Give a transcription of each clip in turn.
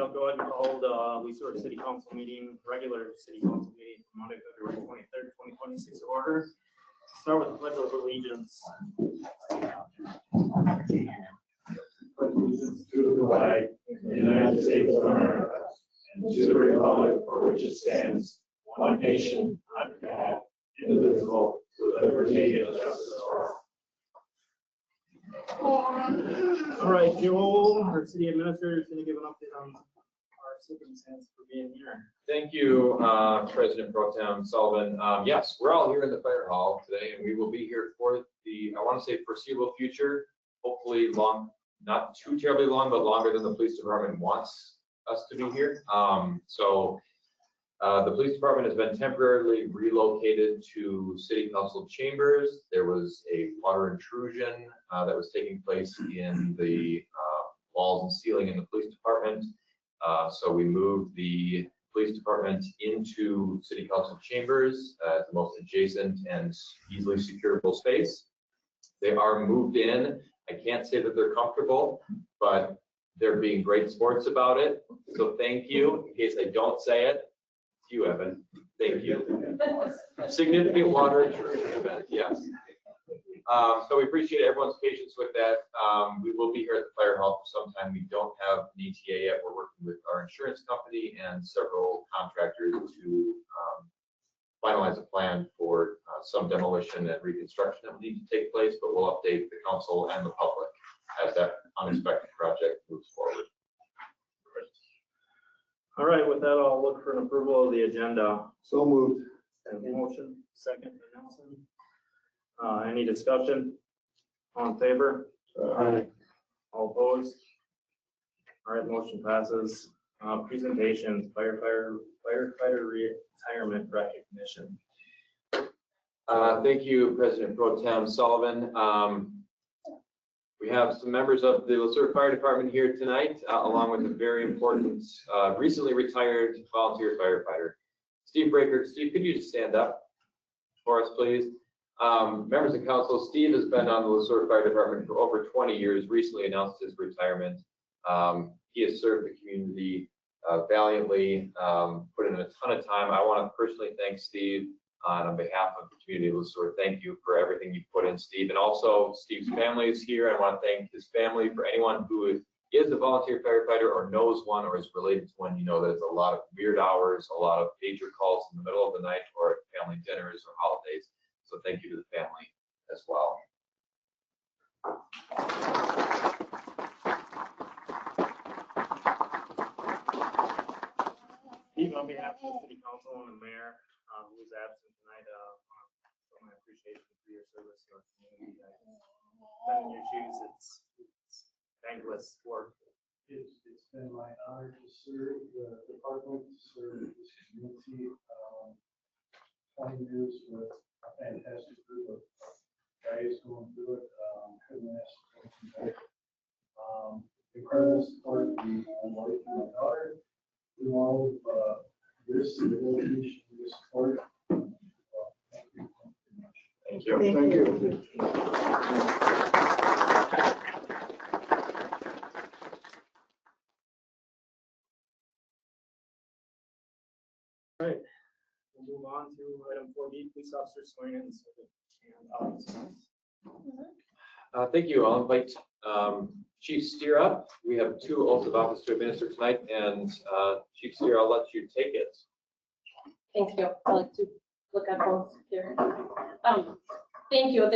I'll go ahead and call the Sueur City Council meeting, regular City Council meeting, Monday, February 23rd, 2026 order. Start with the Pledge of Allegiance. Allegiance to the flag of the United States of America and to the republic for which it stands, one nation, under God, indivisible, with liberty and justice for all. All right, Joel, our city administrator, is going to give an update on our circumstance for being here. Thank you, President Pro Tem Sullivan. Yes, we're all here in the fire hall today, and we will be here for the, I want to say, foreseeable future. Hopefully long, not too terribly long, but longer than the police department wants us to be here. The police department has been temporarily relocated to City Council chambers. There was a water intrusion that was taking place in the walls and ceiling in the police department. So we moved the police department into City Council chambers as the most adjacent and easily secureable space. They are moved in. I can't say that they're comfortable, but they're being great sports about it. So thank you. In case I don't say it, it's you, Evan. Thank you. Significant water intrusion event, yes. So we appreciate everyone's patience with that. We will be here at the fire hall for some time. We don't have an ETA yet. We're working with our insurance company and several contractors to finalize a plan for some demolition and reconstruction that will need to take place, but we'll update the council and the public as that unexpected project moves forward. All right, with that, I'll look for an approval of the agenda. So moved. Motion, second, Nelson. Any discussion? All in favor? Aye. All opposed? All right, motion passes. Presentations, firefighter retirement recognition. Thank you, President Pro Tem Sullivan. We have some members of the Sueur Fire Department here tonight, along with a very important, recently retired volunteer firefighter, Steve Breaker. Steve, could you just stand up for us, please? Members of council, Steve has been on the Sueur Fire Department for over 20 years, recently announced his retirement. He has served the community valiantly, put in a ton of time. I want to personally thank Steve on behalf of the community of Sueur. Thank you for everything you've put in, Steve. And also, Steve's family is here. I want to thank his family. For anyone who is a volunteer firefighter or knows one or is related to one, you know there's a lot of weird hours, a lot of pager calls in the middle of the night or at family dinners or holidays. So thank you to the family as well. Steve, on behalf of the City Council and the Mayor, who is absent tonight, show my appreciation for your service to our community. Been in your shoes, it's thankless work. It's been my honor to serve the department, to serve this community. 20 years with a fantastic group of guys going through it. Couldn't ask for anything better. Incredible support from my wife and my daughter. We all this dedication, this support. Thank you. Thank you. All right, we'll move on to item 4B, police officer swearing in. Thank you. I'll invite Chief Sueur up. We have 2 oaths of office to administer tonight, and Chief Sueur, I'll let you take it. Thank you. I like to look at both here. Thank you.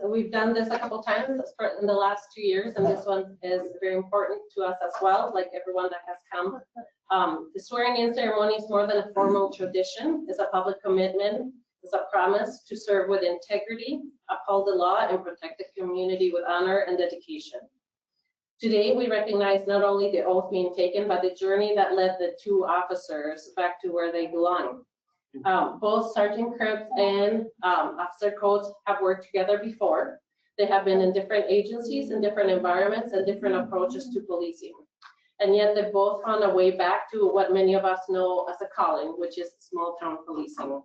We've done this a couple times in the last 2 years, and this one is very important to us as well, like everyone that has come. The swearing in ceremony is more than a formal tradition. It's a public commitment. It's a promise to serve with integrity, uphold the law, and protect the community with honor and dedication. Today, we recognize not only the oath being taken, but the journey that led the 2 officers back to where they belong. Both Sergeant Cripps and Officer Coates have worked together before. They have been in different agencies, in different environments, and different approaches to policing. And yet they both found a way back to what many of us know as a calling, which is small town policing.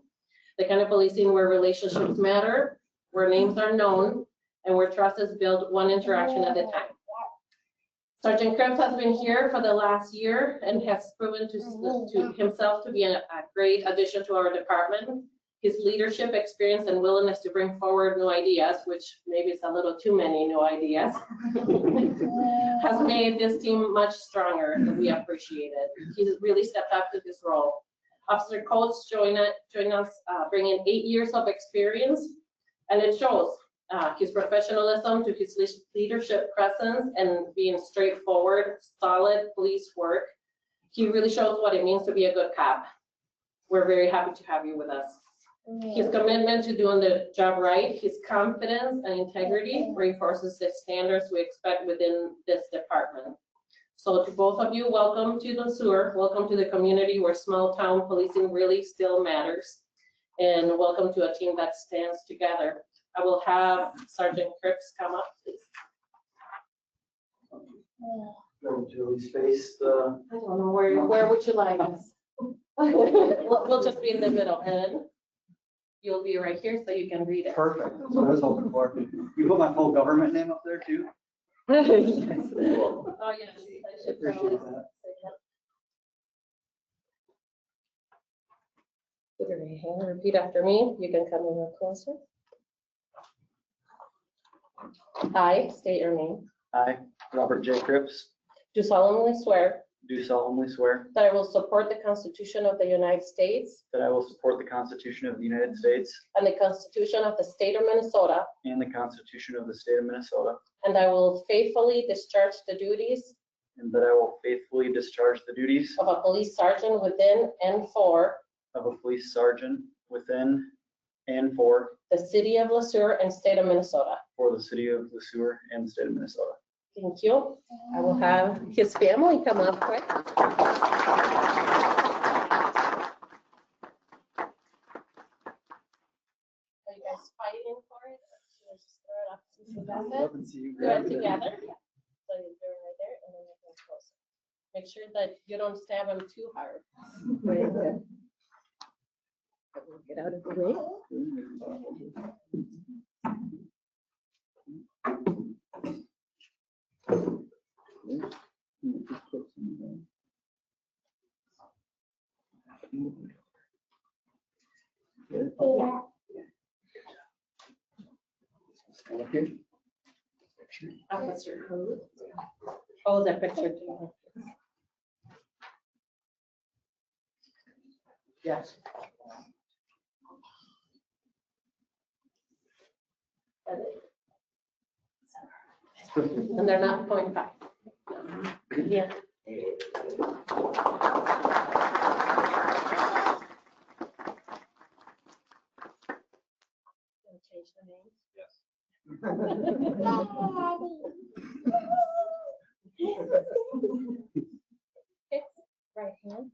The kind of policing where relationships matter, where names are known, and where trust is built one interaction at a time. Sergeant Krebs has been here for the last year and has proven to himself to be a great addition to our department. His leadership experience and willingness to bring forward new ideas, which maybe it's a little too many new ideas, has made this team much stronger, and we appreciate it. He's really stepped up to this role. Officer Coates joined us, bringing 8 years of experience, and it shows his professionalism to his leadership presence and being straightforward, solid police work. He really shows what it means to be a good cop. We're very happy to have you with us. His commitment to doing the job right, his confidence and integrity reinforces the standards we expect within this department. So to both of you, welcome to the Sueur, welcome to the community where small town policing really still matters, and welcome to a team that stands together. I will have Sergeant Cripps come up, please. Go to his face. I don't know, where would you like us? We'll just be in the middle, and you'll be right here so you can read it. Perfect. That's what I was hoping for. You put my full government name up there too? Yes. Oh, yes. I should Appreciate probably that. say that. Put your hand, repeat after me. You can come a little closer. I state your name. I, Robert J. Cripps, Do solemnly swear do solemnly swear that I will support the Constitution of the United States that I will support the Constitution of the United States and the Constitution of the State of Minnesota, and the Constitution of the State of Minnesota, and I will faithfully discharge the duties and that I will faithfully discharge the duties of a police sergeant within and for of a police sergeant within and for the city of LeSueur and state of Minnesota. the city of Le Sueur and the state of Minnesota. Thank you. I will have his family come up quick. Are you guys fighting for it? Should I just throw it up since you got it? and see you Do it together. So you do it right there and then you can close it. Make sure that you don't stab him too hard. Right there. Get out of the way. Officer code. Oh, that picture too. Yes. And they're not 0.5. Yeah. Change the name. Yes. Okay, right hand.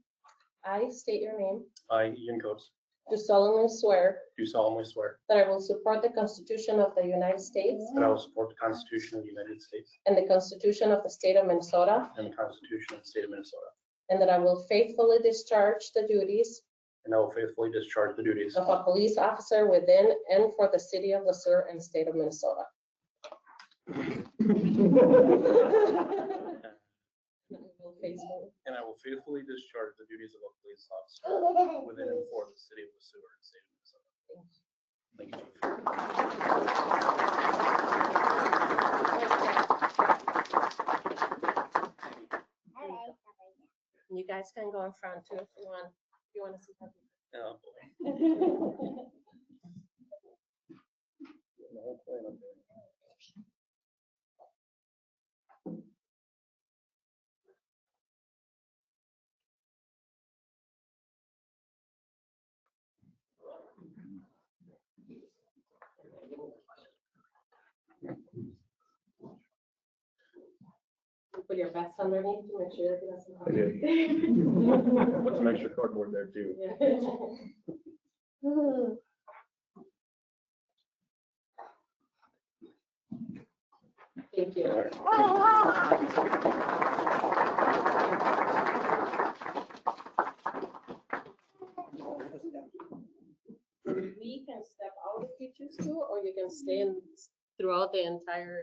I state your name. I, Ian Coates, Do solemnly swear do solemnly swear that I will support the Constitution of the United States that I will support the Constitution of the United States and the Constitution of the State of Minnesota, and the Constitution of the State of Minnesota, and that I will faithfully discharge the duties and I will faithfully discharge the duties of a police officer within and for the city of LeSueur and state of Minnesota. and I will faithfully discharge the duties of a police officer within and for the city of Le Sueur and state of Minnesota. Thank you, Chief. You guys can go in front too if you want. If you want to see something. Put your vest underneath to make sure it doesn't. I did. Put some extra cardboard there too. Thank you. We can step out if you choose to, or you can stay in throughout the entire.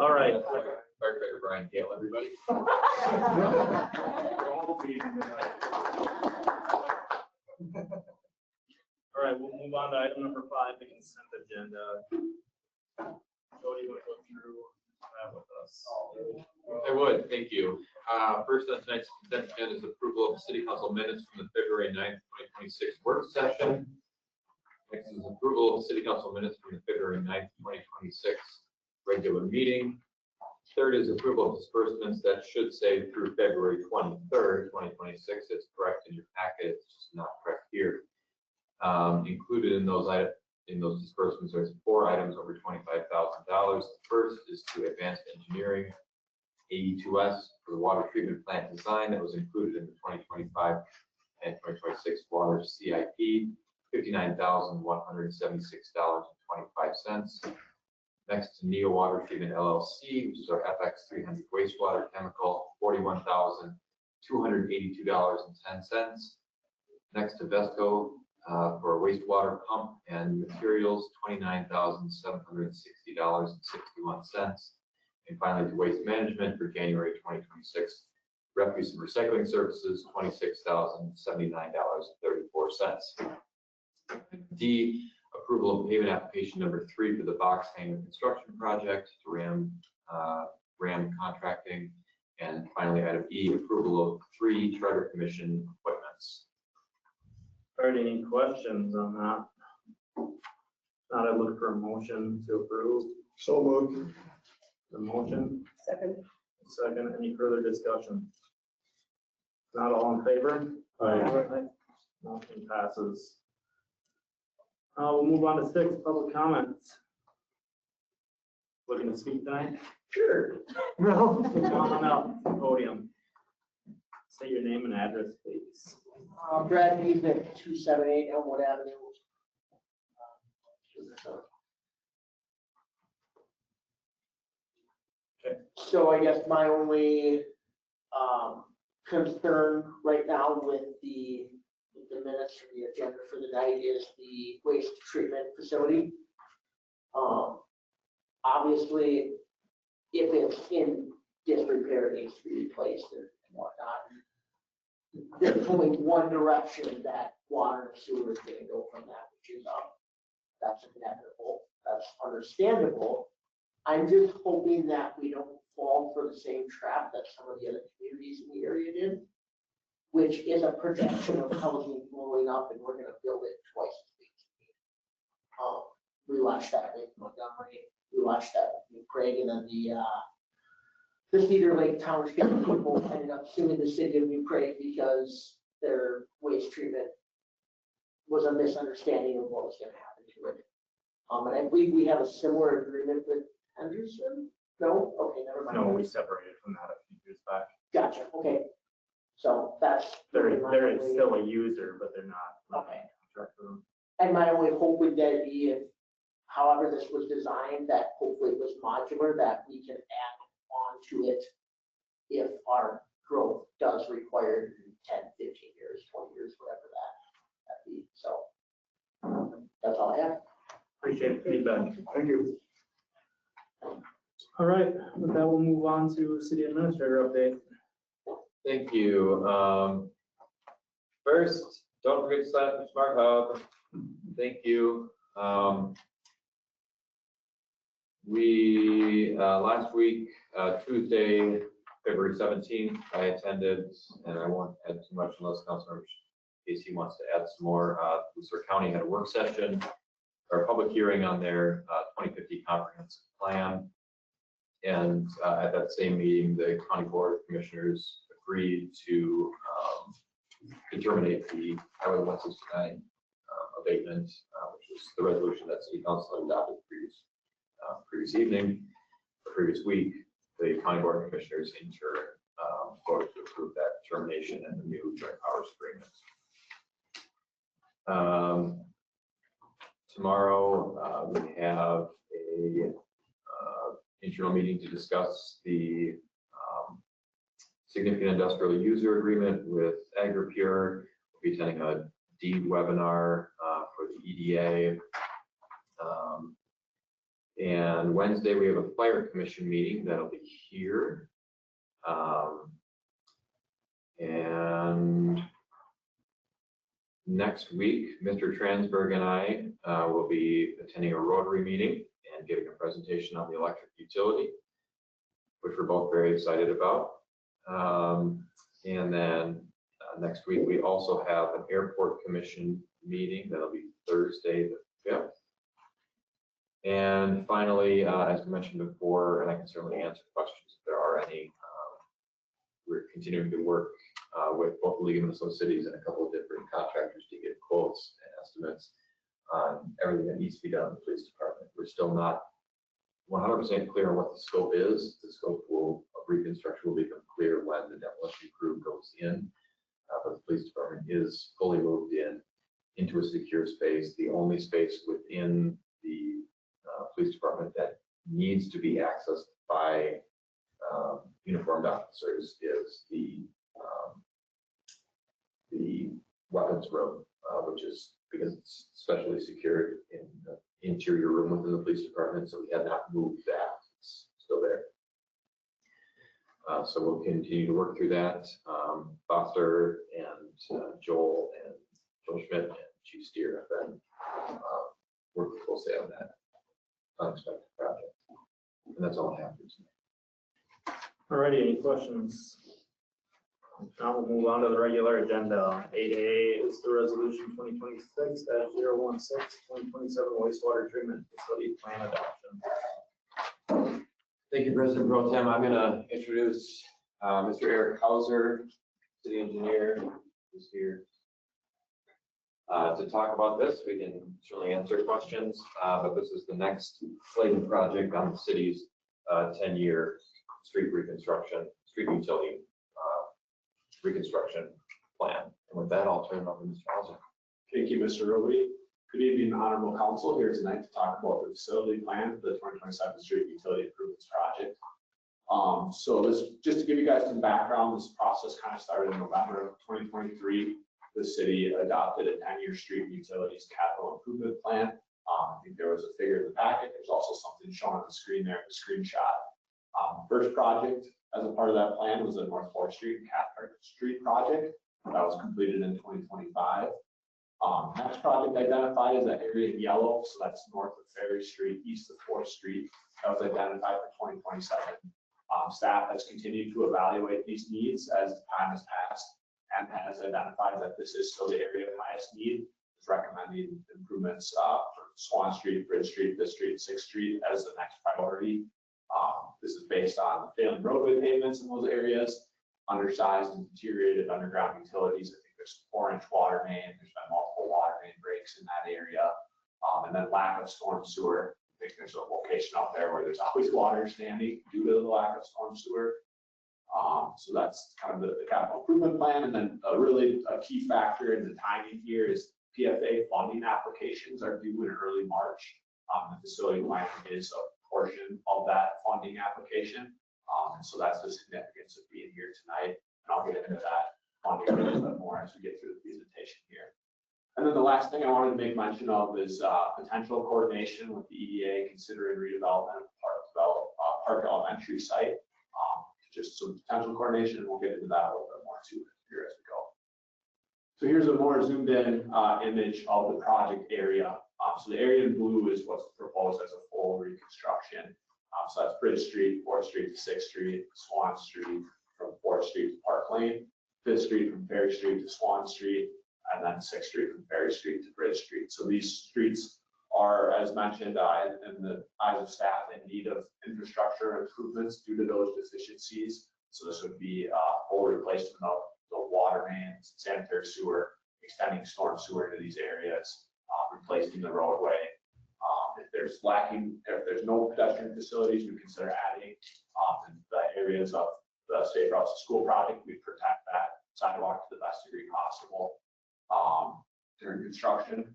All right. Firefighter Brian Gale, everybody. All right, we'll move on to item number 5, the consent agenda. Jody, you want to go through that with us? I would, thank you. First on tonight's consent agenda is approval of city council minutes from the February 9th, 2026 work session. Next is approval of city council minutes from the February 9th, 2026 regular meeting. Third is approval of disbursements that should say through February 23rd, 2026. It's correct in your packet, it's just not correct here. Included in those disbursements, there's 4 items over $25,000. The first is to Advanced Engineering, AE2S, for the water treatment plant design that was included in the 2025 and 2026 water CIP, $59,176.25. Next to Neo Water Treatment LLC, which is our FX300 wastewater chemical, $41,282.10. Next to Vesco for a wastewater pump and materials, $29,760.61. And finally, to Waste Management for January 2026, refuse and recycling services, $26,079.34. D, approval of payment application number 3 for the box hangar construction project to RAM Contracting. And finally, item E, approval of 3 charter commission appointments. All right, any questions on that? Not, I look for a motion to approve. So moved. The motion, Second. second, any further discussion? Not all in favor? Aye. Motion passes. We'll move on to 6, public comments. Looking to speak tonight? Sure. No. Come on up, to the podium. Say your name and address, please. Brad Neesmith, 278 Elmwood Avenue. Okay. So I guess my only concern right now with the minutes for the agenda for the night is the waste treatment facility. Obviously, if it's in disrepair, it needs to be replaced and whatnot. There's only one direction that water and sewer is going to go from that, which is up. That's inevitable. That's understandable. I'm just hoping that we don't fall for the same trap that some of the other communities in the area did, which is a projection of housing blowing up and we're going to build it twice as big as we need. We watched that with Montgomery. We watched that with Craig, and then the Cedar Lake Township people ended up suing the city of New Prague because their waste treatment was a misunderstanding of what was going to happen to it. And I believe we have a similar agreement with Henderson. No? Okay, never mind. No, we separated from that a few years back. Gotcha, okay. So that's. They're still a user, but they're not. Okay. Contract with them. And my only hope would then be if, however this was designed, that hopefully it was modular, that we can add on to it if our growth does require 10, 15 years, 20 years, whatever that be. So that's all I have. Appreciate the feedback. Thank you. All right, with that, we'll move on to city administrator update. Thank you. First, don't forget to sign up for Smart Hub. Thank you. We, last week, Tuesday, February 17th, I attended, and I won't add too much unless Councilmember Casey wants to add some more. Sueur County had a work session, or a public hearing on their 2050 comprehensive plan. And at that same meeting, the County Board of Commissioners agreed to to terminate the Highway 169 abatement, which is the resolution that City Council adopted previous evening, or previous week. The County Board of Commissioners in turn voted to approve that termination and the new joint powers agreement. Tomorrow, we have a internal meeting to discuss the significant industrial user agreement with AgriPure. We'll be attending a D webinar for the EDA. And Wednesday, we have a fire commission meeting that'll be here. And next week, Mr. Transberg and I will be attending a Rotary meeting and giving a presentation on the electric utility, which we're both very excited about. And then next week, we also have an airport commission meeting that'll be Thursday the 5th. And finally, as we mentioned before, and I can certainly answer questions if there are any, we're continuing to work with both the League of Minnesota Cities and a couple of different contractors to get quotes and estimates on everything that needs to be done in the police department. We're still not 100% clear on what the scope is. The scope of reconstruction will become clear when the demolition crew goes in. But the police department is fully moved into a secure space. The only space within the police department that needs to be accessed by uniformed officers is the weapons room, which is because it's specially secured in the interior room within the police department. So we have not moved that. It's still there. So we'll continue to work through that. Foster and Joel Schmidt and Chief Steer have been working closely on that unexpected project. And that's all I have for tonight. Alrighty, any questions? Now we'll move on to the regular agenda. 8A is the resolution 2026-016, 2027 wastewater treatment facility plan adoption. Thank you, President Pro Tem. I'm going to introduce Mr. Eric Hauser, city engineer, who's here to talk about this. We can certainly answer questions, but this is the next slated project on the city's 10-year street utility reconstruction plan. And with that, I'll turn it over to Mr. Hauser. Thank you, Mr. Roby. Good evening, Honorable Council, here tonight to talk about the facility plan for the 2027 Street Utility Improvements Project. So this, just to give you guys some background, this process kind of started in November of 2023. The city adopted a 10-year street utilities capital improvement plan. I think there was a figure in the packet. There's also something shown on the screen there, the screenshot. First project as a part of that plan was the North 4th Street and Catholic Street project that was completed in 2025. Next project identified is that area in yellow, so that's north of Ferry Street, east of 4th Street. That was identified for 2027. Staff has continued to evaluate these needs as time has passed and has identified that this is still the area of highest need. Is recommending improvements for Swan Street, Bridge Street, 5th Street, 6th Street as the next priority. This is based on failing roadway pavements in those areas, undersized and deteriorated underground utilities. I think there's a 4-inch water main. There's been multiple water main breaks in that area. And then lack of storm sewer. I think there's a location out there where there's always water standing due to the lack of storm sewer. So that's kind of the capital improvement plan. And then really a key factor in the timing here is PFA funding applications are due in early March. The facility plan is a portion of that funding application. And so that's the significance of being here tonight. And I'll get into that funding a little bit more as we get through the presentation here. And then the last thing I wanted to make mention of is potential coordination with the EDA considering redevelopment of Park Elementary site. Just some potential coordination, and we'll get into that a little bit more too here as we go. So here's a more zoomed in image of the project area. So the area in blue is what's proposed as a full reconstruction. So that's Bridge Street, 4th Street to 6th Street, Swan Street from 4th Street to Park Lane, 5th Street from Ferry Street to Swan Street, and then 6th Street from Ferry Street to Bridge Street. So these streets are, as mentioned, in the eyes of staff, in need of infrastructure improvements due to those deficiencies. So this would be a full replacement of the water mains, sanitary sewer, extending storm sewer into these areas, replacing the roadway. If there's no pedestrian facilities, we consider adding, in the areas of the Safe Routes to School project, we protect that sidewalk to the best degree possible, during construction.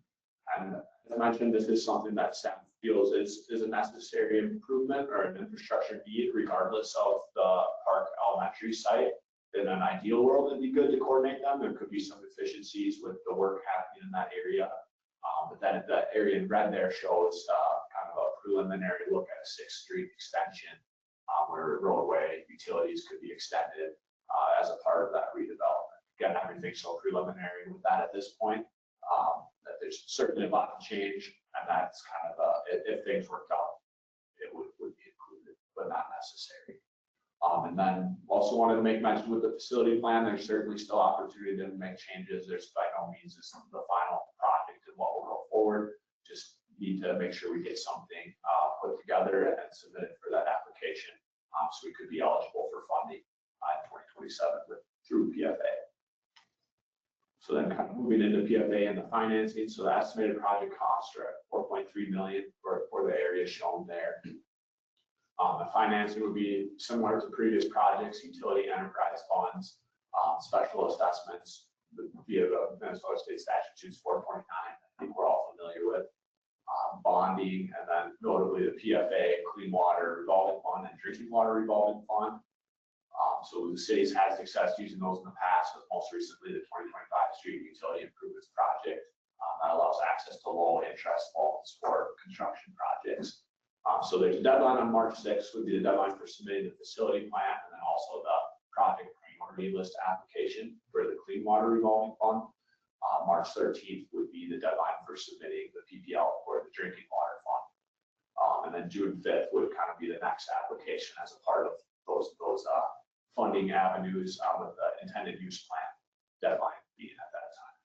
And as I mentioned, this is something that staff feels is a necessary improvement or an infrastructure need regardless of the Park Elementary site. In an ideal world, it'd be good to coordinate them. There could be some efficiencies with the work happening in that area. But then the area in red there shows kind of a preliminary look at a 6th Street extension where roadway utilities could be extended as a part of that redevelopment. Again, everything's so preliminary with that at this point that there's certainly a lot to change, and that's kind of if things worked out, it would be included, but not necessary. And then also wanted to make mention with the facility plan, there's certainly still opportunity to make changes. There's by no means this the final project and what will go forward. Just need to make sure we get something put together and submitted for that application, so we could be eligible for funding in 2027 through PFA. So then kind of moving into PFA and the financing. So the estimated project costs are at $4.3 million for the area shown there. The financing would be similar to previous projects, utility enterprise funds, special assessments via the Minnesota State Statutes 4.9, I think we're all familiar with, bonding, and then notably the PFA, Clean Water Revolving Fund, and Drinking Water Revolving Fund. So the city's had success using those in the past, but most recently the 2025 Street Utility Improvements Project that allows access to low interest loans for construction projects. So there's a deadline on March 6th would be the deadline for submitting the facility plan, and then also the project priority list application for the Clean Water Revolving Fund. March 13th would be the deadline for submitting the PPL for the Drinking Water Fund. And then June 5th would kind of be the next application as a part of those funding avenues with the intended use plan deadline being at that time.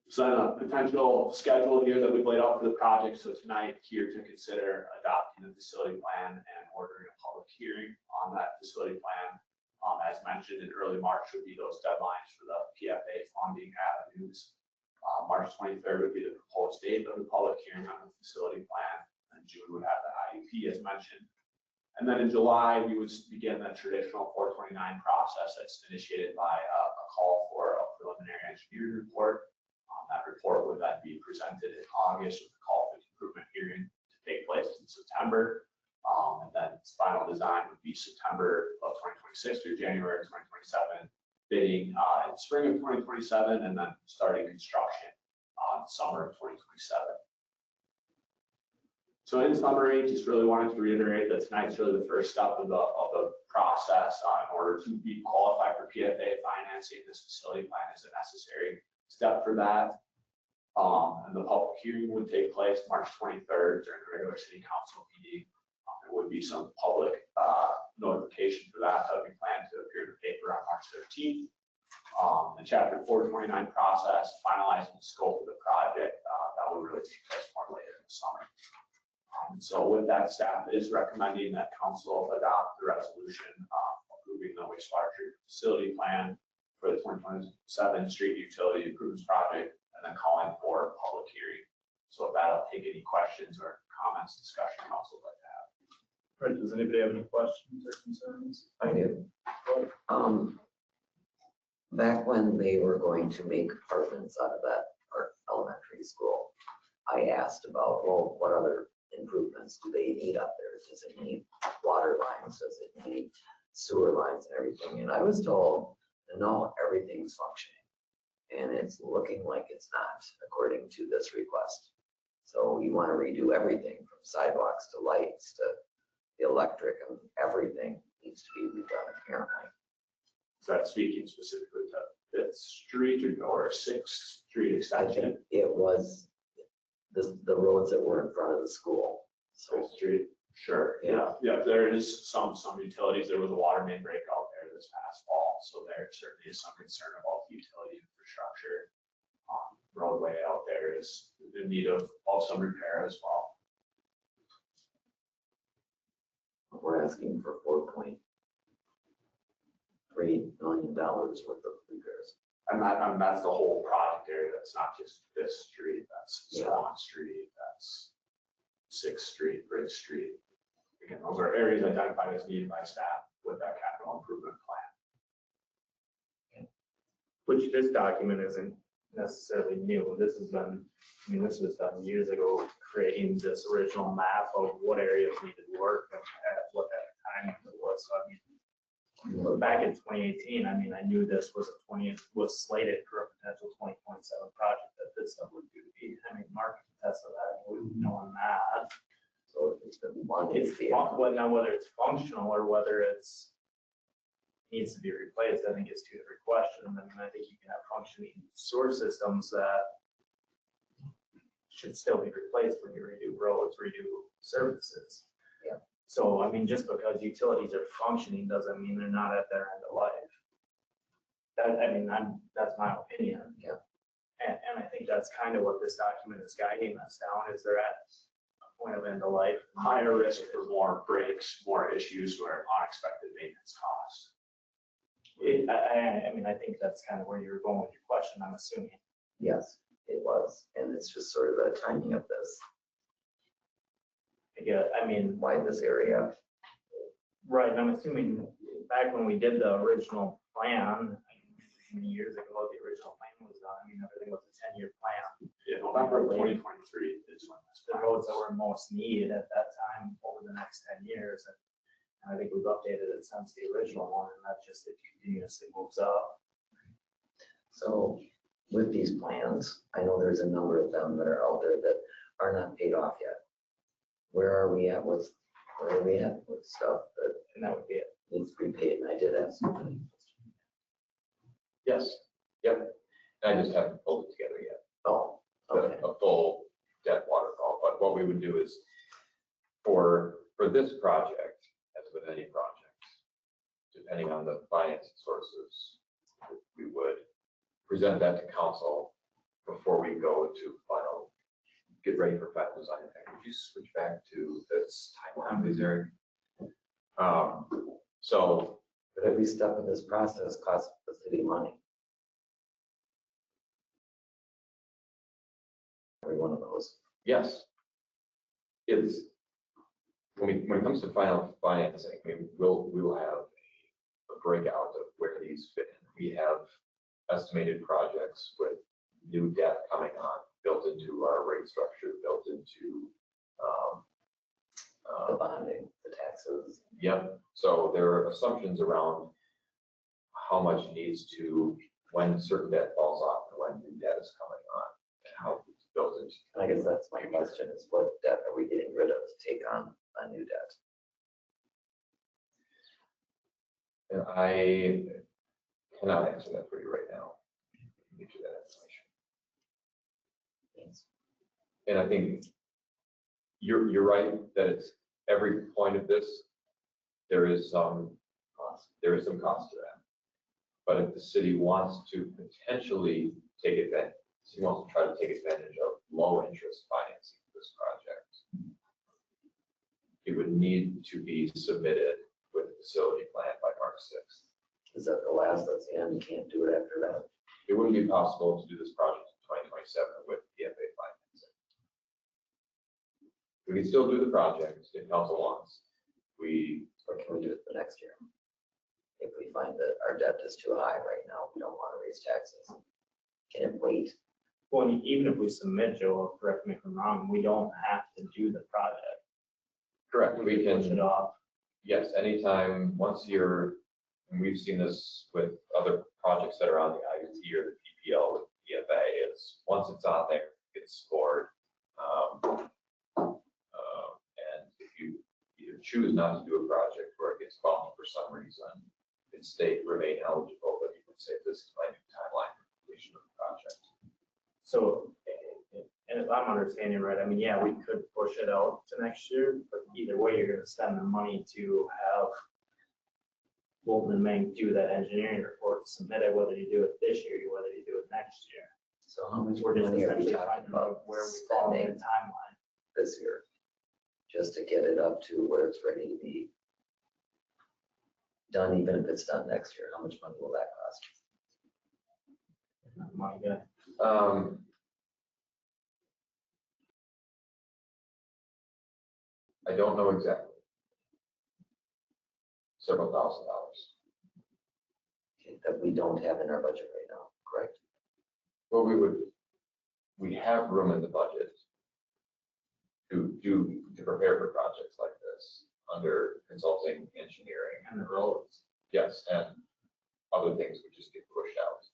So then a potential schedule here that we've laid out for the project. So tonight here to consider adopting the facility plan and ordering a public hearing on that facility plan. As mentioned in early March would be those deadlines for the PFA funding avenues. March 23rd would be the proposed date of the public hearing on the facility plan, and June would have the IUP as mentioned. And then in July, we would begin the traditional 429 process that's initiated by a call for a preliminary engineering report. That report would then be presented in August with a call for the improvement hearing to take place in September. And then final design would be September of 2026 through January of 2027, bidding in spring of 2027, and then starting construction summer of 2027. So in summary, just really wanted to reiterate that tonight's really the first step of the process in order to be qualified for PFA financing. This facility plan is a necessary step for that. And the public hearing would take place March 23rd during the regular city council meeting. There would be some public notification for that that we plan to appear in the paper on March 13th. The chapter 429 process, finalizing the scope of the project, that will really take place more later in the summer. So with that, staff is recommending that council adopt the resolution approving the wastewater treatment facility plan for the 2027 street utility improvements project, and then calling for a public hearing. So with that, I'll take any questions or comments, discussion council would like to have. Right, does anybody have any questions or concerns? I do. Back when they were going to make apartments out of that elementary school, I asked about, well, what other improvements do they need up there? Does it need water lines? Does it need sewer lines and everything? And I was told, no, everything's functioning. And it's looking like it's not, according to this request. So you want to redo everything from sidewalks to lights to the electric, and everything needs to be redone apparently. Is that speaking specifically to Fifth Street or 6th Street I extension? think it was the roads that were in front of the school. So 6th Street, sure, yeah, there is some utilities. There was a water main break out there this past fall, so there certainly is some concern about the utility infrastructure. Roadway out there is in need of some repair as well. we're asking for 4 point. $3 million worth of repairs. And that's the whole project area. That's not just this street, that's Swan Street, that's Sixth Street, Bridge Street. Again, those are areas identified as needed by staff with that capital improvement plan. Which this document isn't necessarily new. This has been, I mean, this was done years ago, creating this original map of what areas needed work and at what that time it was. So I mean, back in 2018, I mean, I knew this was was slated for a potential 2027 project that this stuff would do. I mean, Mark can attest to that, we know on that. So it's been one. It's, well, now whether it's functional or whether it's needs to be replaced, I think is two different questions. I mean, I think you can have functioning sewer systems that should still be replaced when you redo roads, redo services. Yeah. So, I mean, just because utilities are functioning doesn't mean they're not at their end of life. That, I mean, that's my opinion. Yeah. And I think that's kind of what this document is guiding us down, is they're at a point of end of life. Higher risk for more breaks, more issues, or unexpected maintenance costs. I mean, I think that's kind of where you're going with your question, I'm assuming. Yes, it was. And it's just sort of the timing of this. Yeah, I mean, Why this area? right, and I'm assuming back when we did the original plan, many years ago, the original plan was done, I mean, everything was a 10-year plan. In November of 2023 is when this The roads that were most needed at that time over the next 10 years. And I think we've updated it since the original one, and that just, it continuously moves up. So with these plans, I know there's a number of them that are out there that are not paid off yet. Where are we at with stuff that And that would be it. needs to be paid? And I did ask somebody. Yes, yep. I just haven't pulled it together yet, Oh, okay. a full debt waterfall. But what we would do is for this project, as with any project, depending on the financing sources, we would present that to council before we go to final, get ready for final design. Would you switch back to this timeline, please, Eric? So But every step of this process costs the city money. Every one of those. yes, it's, when it comes to final financing, we will have a breakout of where these fit in. We have estimated projects with new debt coming on, built into our rate structure, built into, The bonding, the taxes. yep. So there are assumptions around how much needs to, when certain debt falls off and when new debt is coming on, and how it's built into. And I guess that's my question is what debt are we getting rid of to take on a new debt? And I cannot answer that for you right now. Get you that information. Yes. And I think you're right that it's every point of this, there is some cost to that. But if the city wants to potentially take advantage, the city wants to try to take advantage of low interest financing for this project, it would need to be submitted with a facility plan by March 6th. Is that the last, that's the end, you can't do it after that? It wouldn't be possible to do this project in 2027 with PFA financing. We can still do the project if council wants. Or can we do it the next year? If we find that our debt is too high right now, we don't want to raise taxes. Can it wait? Well, even if we submit, Joe, correct me if I'm wrong, we don't have to do the project. Correct, we Push it can, off. yes, anytime, once you're, and we've seen this with other projects that are on the IUT or the PPL with PFA, is once it's on there, it's scored. And if you either choose not to do a project or it gets bumped for some reason, it remain eligible, but you can say this is my new timeline for completion of the project. So, and if I'm understanding right, I mean, yeah, we could push it out to next year, but either way, you're gonna spend the money to have Bolton and Meng do that engineering report, submit it, whether you do it this year, or whether you do it next year. So how much We're just money are we essentially talking finding out about where we fall in spending the timeline. this year? Just to get it up to where it's ready to be? done, even if it's done next year, how much money will that cost? My God. I don't know exactly. Several $1,000s. Okay, that we don't have in our budget right now, correct? Well, we have room in the budget to prepare for projects like this under consulting, engineering, And the roads. yes, and other things would just get pushed out.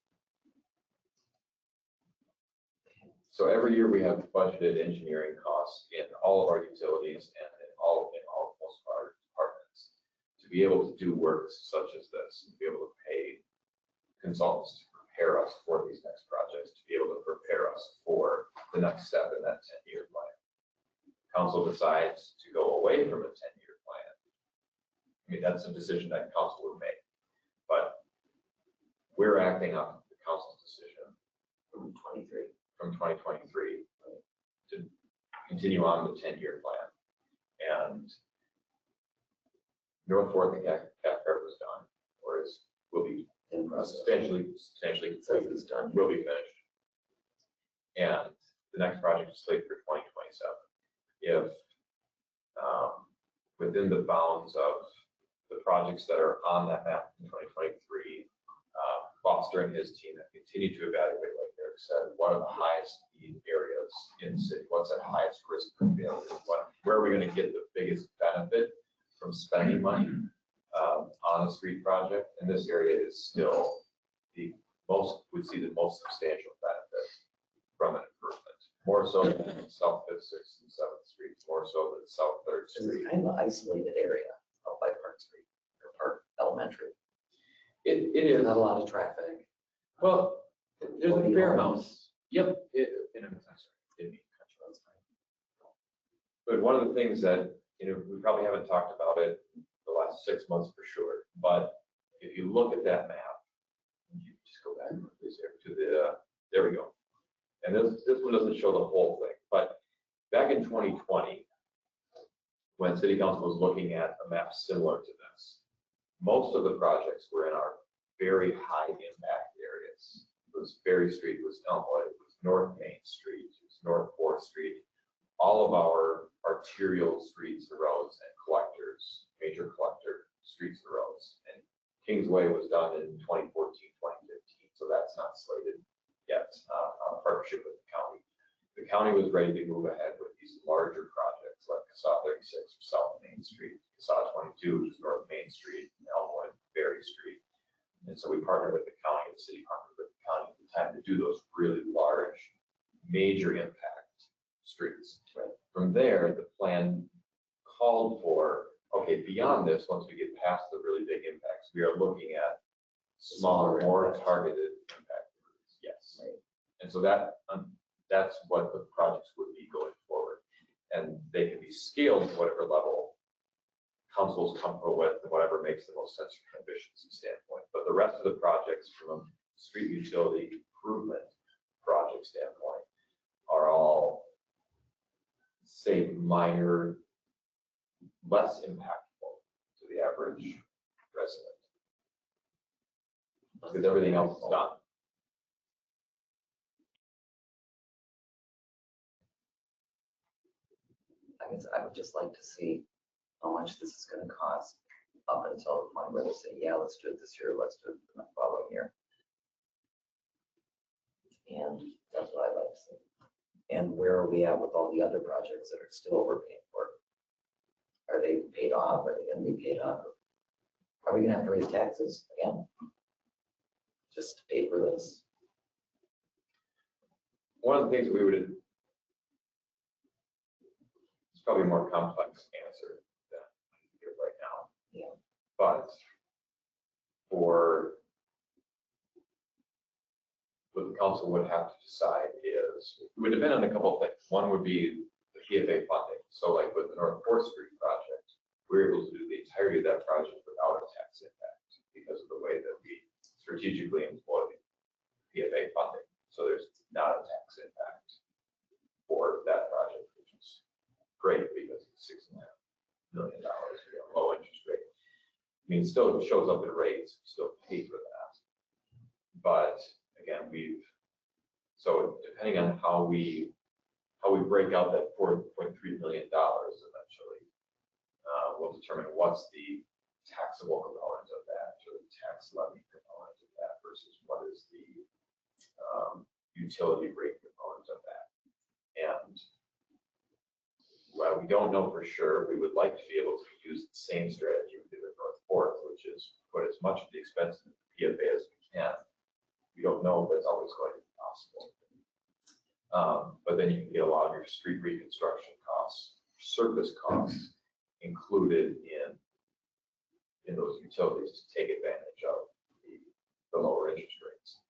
So every year we have budgeted engineering costs in all of our utilities and in most of our departments to be able to do work such as this, to be able to pay consultants to prepare us for these next projects, to be able to prepare us for the next step in that 10-year plan. Council decides to go away from a 10-year plan. I mean, that's a decision that council would make, but we're acting on the council's decision From 23. from 2023 to continue on the 10-year plan. And North Fourth and Cathcart was done, or will be In process. substantially It says it's done. will be finished. And the next project is slated for 2027. If within the bounds of the projects that are on that map in 2023, Foster and his team have continued to evaluate, like Eric said, what are the highest need areas in the city? What's at highest risk for failure? Where are we going to get the biggest benefit from spending money on a street project? And this area is still would see the most substantial benefit from an improvement. More so than South Fifth, Sixth, and Seventh Streets, more so than South Third It's Street. kind of an isolated area out by Park Street or Park Elementary. It is, Not a lot of traffic. well, there's a fair amount. Homes. Yep. Didn't mean to cut you off. But one of the things that, we probably haven't talked about it the last 6 months for sure, but if you look at that map, you just go back please, to there we go. And this one doesn't show the whole thing, but back in 2020, when City Council was looking at a map similar to this, most of the projects were in our very high impact areas. It was Ferry Street, it was Elmwood, it was North Main Street, it was North 4th Street. All of our arterial streets and roads and collectors, major collector streets and roads. And Kingsway was done in 2014, 2015, so that's not slated yet on a partnership with the county. The county was ready to move ahead with these larger projects like CASA 36 or South Main Street, CASA 22, which is North Main Street, Elmwood, Ferry Street. And so we partnered with the county, the city partnered with the county at the time to do those really large, major impact streets. Right. From there, the plan called for, okay, beyond this, once we get past the really big impacts, we are looking at smaller, more targeted impact areas. Yes. Right. And so that's what the projects would be going forward. And they can be scaled to whatever level council is comfortable with and whatever makes the most sense from an efficiency standpoint. But the rest of the projects from a street utility improvement project standpoint are all, say, minor, less impactful to the average resident. Because everything else is done. I guess I would just like to see how much this is going to cost up until the point where they say, yeah, let's do it this year, let's do it the following year. And that's what I'd like to see. And where are we at with all the other projects that are still we're paying for? Are they paid off? Are they going to be paid off? Are we going to have to raise taxes again? Just to pay for this? One of the things we would, it's probably a more complex answer than I can give right now. Yeah. But for what the council would have to decide is, it would depend on a couple of things. One would be the PFA funding. So like with the North 4th Street project, we were able to do the entirety of that project without a tax impact because of the way that we strategically employ PFA funding. So there's not a tax impact for that project, which is great because it's $6.5 million, low interest rate. mean, it still shows up in rates, we still pay for that. But again, so depending on how we break out that $4.3 million eventually, we'll determine what's the taxable component of that, or the tax levy component of that versus what is the utility rate component of that. And while we don't know for sure, we would like to be able to use the same strategy we did with North Fourth, which is put as much of the expense in the PFA as we can. We don't know if that's always going to be possible. But then you can get a lot of your street reconstruction costs, surface costs included in those utilities to take advantage of the lower interest rates.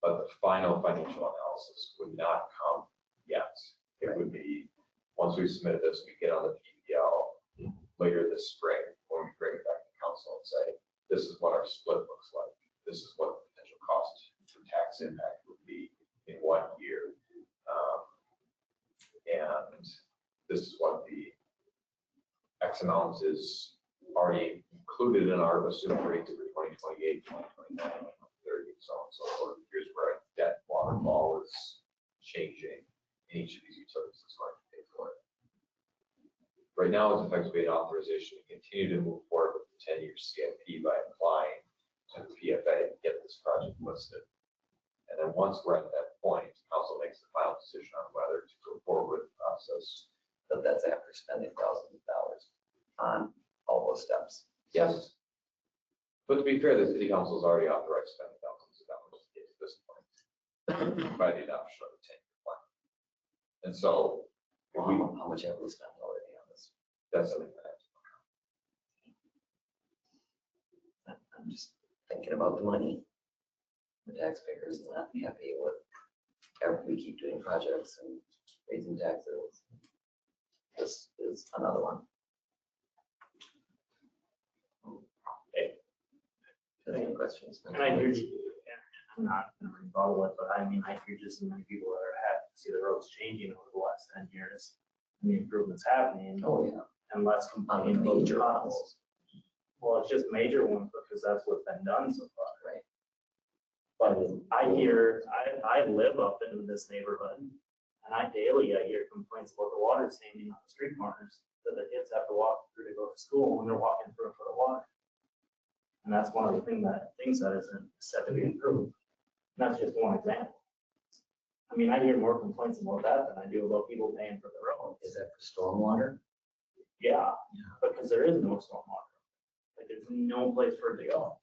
But the final financial analysis would not come yet. It would be, once we submit this, we get on the PPL later this spring, when we bring it back to council and say, this is what our split looks like. This is what the potential cost for tax impact would be in 1 year. And this is what the X amount is already included in our assumed rates for 2028, 2029, 2030, so on and so forth. Here's where our debt waterfall is changing, and each of these utilities is going to pay for it. Right now, it's effectively an authorization to continue to move forward with the 10-year CIP by applying to the PFA and get this project listed. And then once we're at that point, council makes the final decision on whether to go forward with the process. But that's after spending thousands of dollars on all those steps. Yes. But to be fair, the city council has already authorized spending thousands of dollars to get to this point by the adoption of the 10-year plan. And so, How much have we spent already on this? that's something that I'm just thinking about the money. The taxpayers not happy with, we keep doing projects and raising taxes. This is another one. Any questions? And I hear you, and I'm not gonna rebuttal it, but I mean, I hear just so many people that are happy to see the roads changing over the last 10 years. And the improvements happening, Oh, yeah. and less On complaining the about the major costs. ones. Well, it's just major ones because that's what's been done so far. Right. But I hear, I live up in this neighborhood, and I hear complaints about the water standing on the street corners that the kids have to walk through to go to school when they're walking through a foot of water. And that's one of the things that isn't said to be improved. And that's just one example. I mean, I hear more complaints about that than I do about people paying for the roads. Is that for stormwater? Yeah, because there is no stormwater. Like, there's no place for it to go.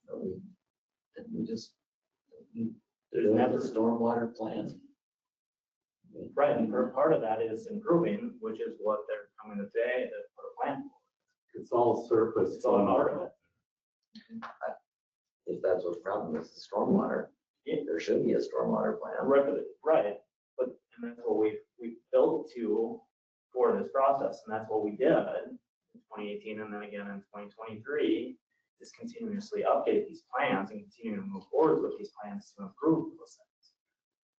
Didn't we just, There's never, a stormwater plan? right, and part of that is improving, which is what they're coming to say, to put a plan for. It's all surface. It's all part of it. If that's what the problem is, the stormwater, there should be a stormwater plan. Right, but, and that's what we built to for this process, and that's what we did in 2018, and then again in 2023, is continuously update these plans and continue to move forward with these plans to improve those things.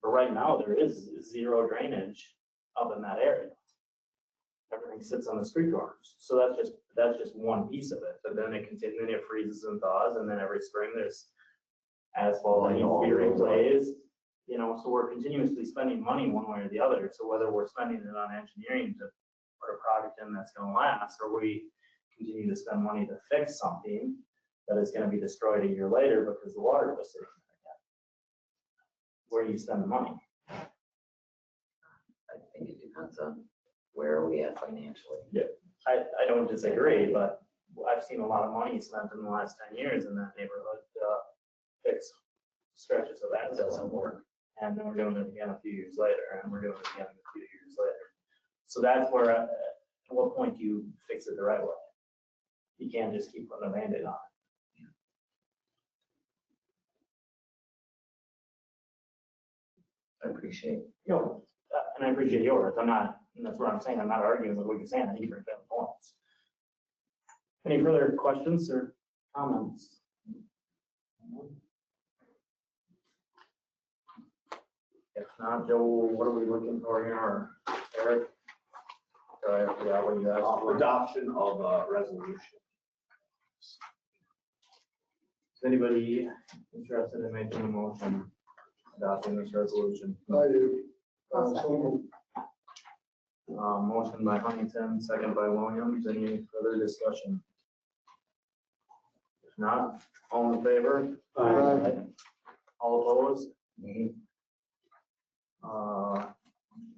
But right now, there is zero drainage up in that area. Everything sits on the street corners, so that's just one piece of it, but then it freezes and thaws, and then every spring there's asphalt that needs to be replaced, you know, so we're continuously spending money one way or the other. So whether we're spending it on engineering to put a project in that's gonna last, or we continue to spend money to fix something that is gonna be destroyed a year later because the water was sitting there again. Where do you spend the money? I think it depends on where are we at financially. I don't disagree, but I've seen a lot of money spent in the last 10 years in that neighborhood to fix stretches of that. It doesn't work. And then we're doing it again a few years later, and we're doing it again a few years later. So that's where, at what point do you fix it the right way? You can't just keep putting a Band-Aid on it. I appreciate. You know, and I appreciate yours. I'm not, and that's what I'm saying. I'm not arguing with what you're saying. I think you bring valid points. Any further questions or comments? If not, Joe, what are we looking for here? Or Eric? Yeah, what do you ask for? Adoption of a resolution. Is anybody interested in making a motion adopting this resolution? I do. Motion by Huntington, second by Williams. Any further discussion? If not, all in favor? All opposed?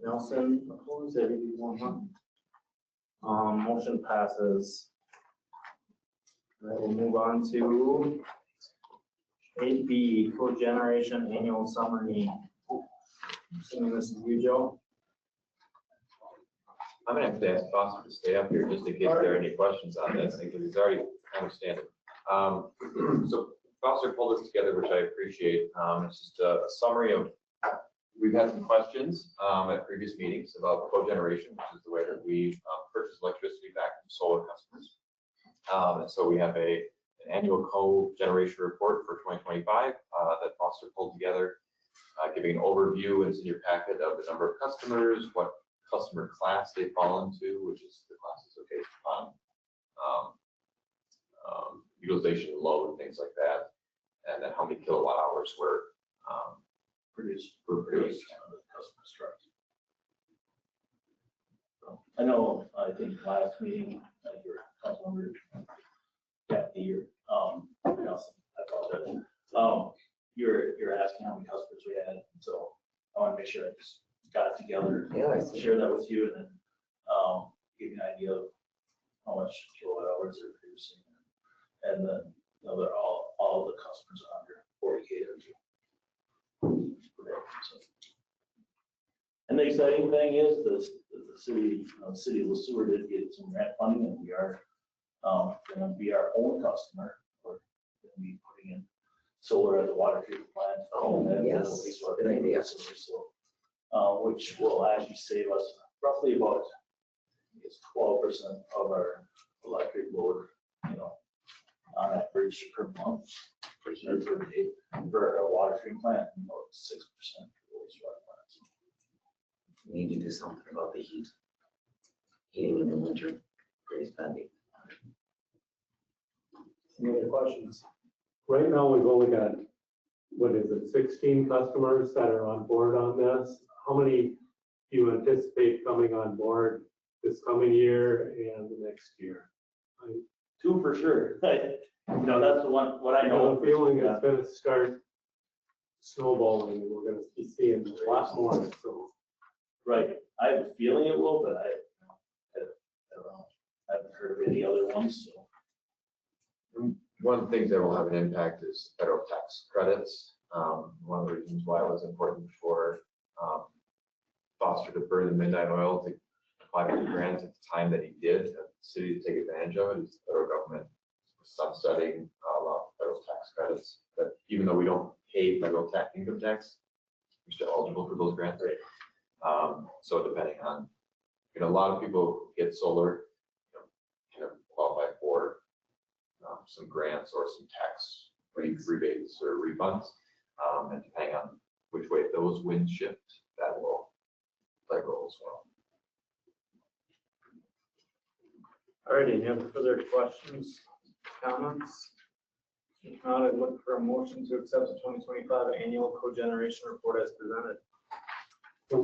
Nelson opposed, everyone. Motion passes. All right, we'll move on to 8B, cogeneration annual summary. Assuming this is you, Joe. I'm gonna have to ask Foster to stay up here just in case there are any questions on this, because he's already understanding. So Foster pulled this together, which I appreciate. It's just a summary of, we've had some questions at previous meetings about cogeneration, which is the way that we purchase electricity back from solar customers. And so we have an annual cogeneration report for 2025 that Foster pulled together, giving an overview, and it's in your packet, of the number of customers, what customer class they fall into, which is the classes are based upon utilization load and things like that, and then how many kilowatt hours were produced. I know, I think last meeting, your council member, Nelson, I apologize. You're asking how many customers we had, so I want to make sure I just got it together. Yeah, I see. Share that with you, and then give you an idea of how much kilowatt hours they're producing. And then, they're all the customers are under 40 kW. And the exciting thing is the city of Sueur did get some grant funding, and we are going to be our own customer. We're going to be putting in solar at the water treatment plant. And yes, the wastewater good treatment idea. facility, so, which will actually save us roughly about, I guess, 12% of our electric load, on average per month, per day, for a water treatment plant, and about 6% for wastewater plants. We need to do something about the heat. Heating in the winter, very expensive. Any other questions? Right now, we've only got, 16 customers that are on board on this. How many do you anticipate coming on board this coming year and the next year? 2 for sure. That's the one, what I I know. have a feeling it's gonna start snowballing, and we're gonna be seeing a lot more, so. Right, I have a feeling it will, but I don't know. I haven't heard of any other ones, so. One of the things that will have an impact is federal tax credits. One of the reasons why it was important for Foster to burn the midnight oil to apply for the grants at the time that he did, the city to take advantage of it, is the federal government sunsetting a lot of federal tax credits. That even though we don't pay federal income tax, we're still eligible for those grants. So depending on, a lot of people get solar, kind of qualify for some grants or some tax rebates or refunds, and depending on which way those winds shift, that will play a role as well. All right, any other further questions, comments? If not, I'd look for a motion to accept the 2025 annual cogeneration report as presented. A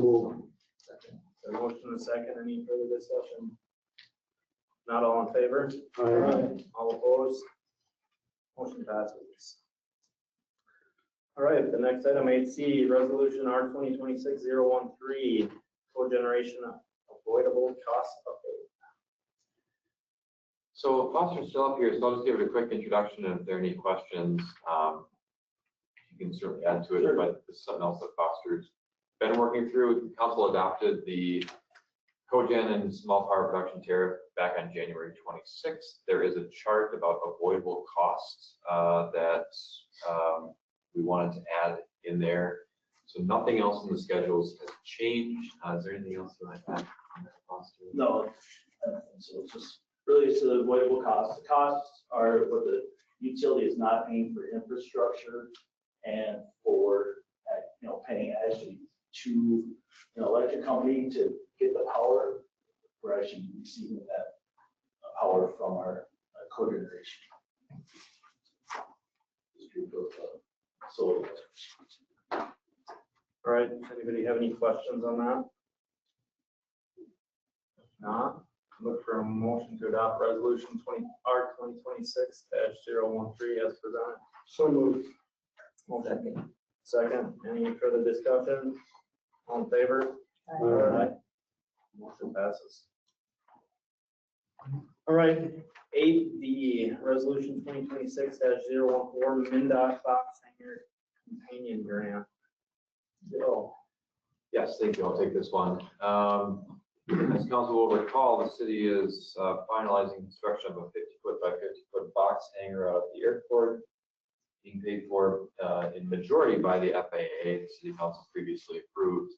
motion and a second. Any further discussion? Not all in favor? All opposed? Motion passes. All right, the next item, 8C, resolution R 2026-013, cogeneration avoidable cost update. So Foster's still up here, so I'll just give it a quick introduction, and if there are any questions, you can certainly add to it, but this is something else that Foster's been working through. The council adopted the cogen and small power production tariff back on January 26th. There is a chart about avoidable costs that we wanted to add in there. So nothing else in the schedules has changed. Is there anything else you might add on that, Foster? No, I don't think so. It's just really it's the avoidable costs. The costs are what the utility is not paying for infrastructure and for, paying actually to an electric company to get the power. We're actually receiving that power from our cogeneration Anybody have any questions on that? If not, look for a motion to adopt resolution 2026-013 as presented. So moved. Motion. Second, any further discussion? All in favor? Aye. Motion passes. All right, 8D, resolution 2026-014, MnDOT box hanger companion grant. Bill. Yes, thank you. I'll take this one. As council will recall, the city is finalizing construction of a 50-foot by 50-foot box hanger out at the airport, being paid for in majority by the FAA. The city council previously approved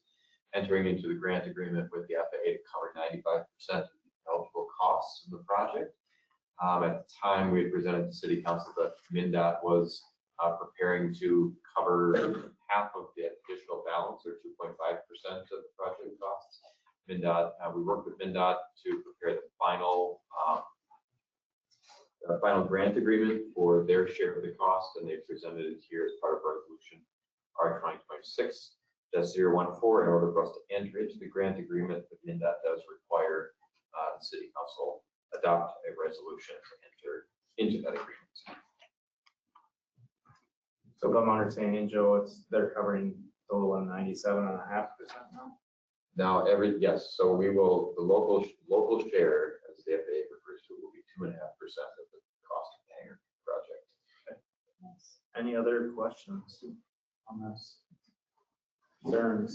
entering into the grant agreement with the FAA to cover 95% of the eligible costs of the project. At the time, we had presented to city council that MnDOT was preparing to cover half of the additional balance, or 2.5% of the project costs. MnDOT, we worked with MnDOT to prepare the final grant agreement for their share of the cost, and they presented it here as part of resolution R 2026-014. In order for us to enter into the grant agreement, the MnDOT does require the city council adopt a resolution to enter into that agreement. So if I'm understanding, Joe, they're covering total of 97.5% now? Now, yes, so we will, the local share, as the FAA refers to, will be 2.5% of the cost of the hangar project. Any other questions on this? Concerns?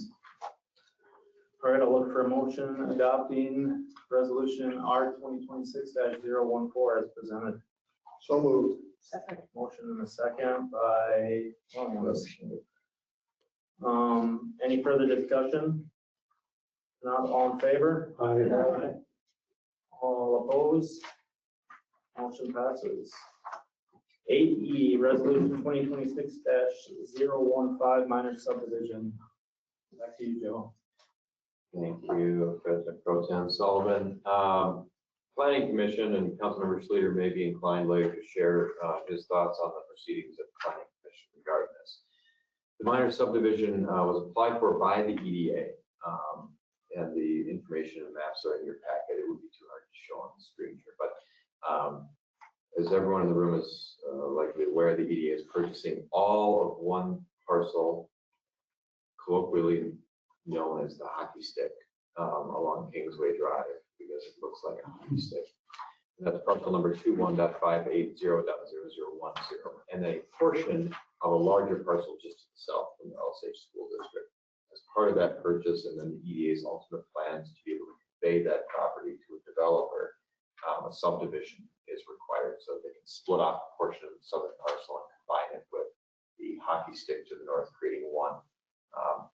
All right, I'll look for a motion adopting resolution R 2026-014 as presented. So moved. Motion in a second by any further discussion? Not all in favor? Aye. All opposed? Motion passes. 8E, resolution 2026-015 minor subdivision. Back to you, Joe. Thank you, President Pro Tem Sullivan. Planning Commission and Councilmember Schluter may be inclined later to share his thoughts on the proceedings of the Planning Commission regarding this. The minor subdivision was applied for by the EDA, and the information and maps are in your packet. It would be too hard to show on the screen here, but as everyone in the room is likely aware, the EDA is purchasing all of one parcel, colloquially known as the hockey stick, along Kingsway Drive, because it looks like a hockey stick. And that's parcel number 21.580.0010, and a portion of a larger parcel just to the south from the Osage School District. As part of that purchase, and then the EDA's ultimate plans to be able to convey that property to a developer, a subdivision is required so they can split off a portion of the southern parcel and combine it with the hockey stick to the north, creating one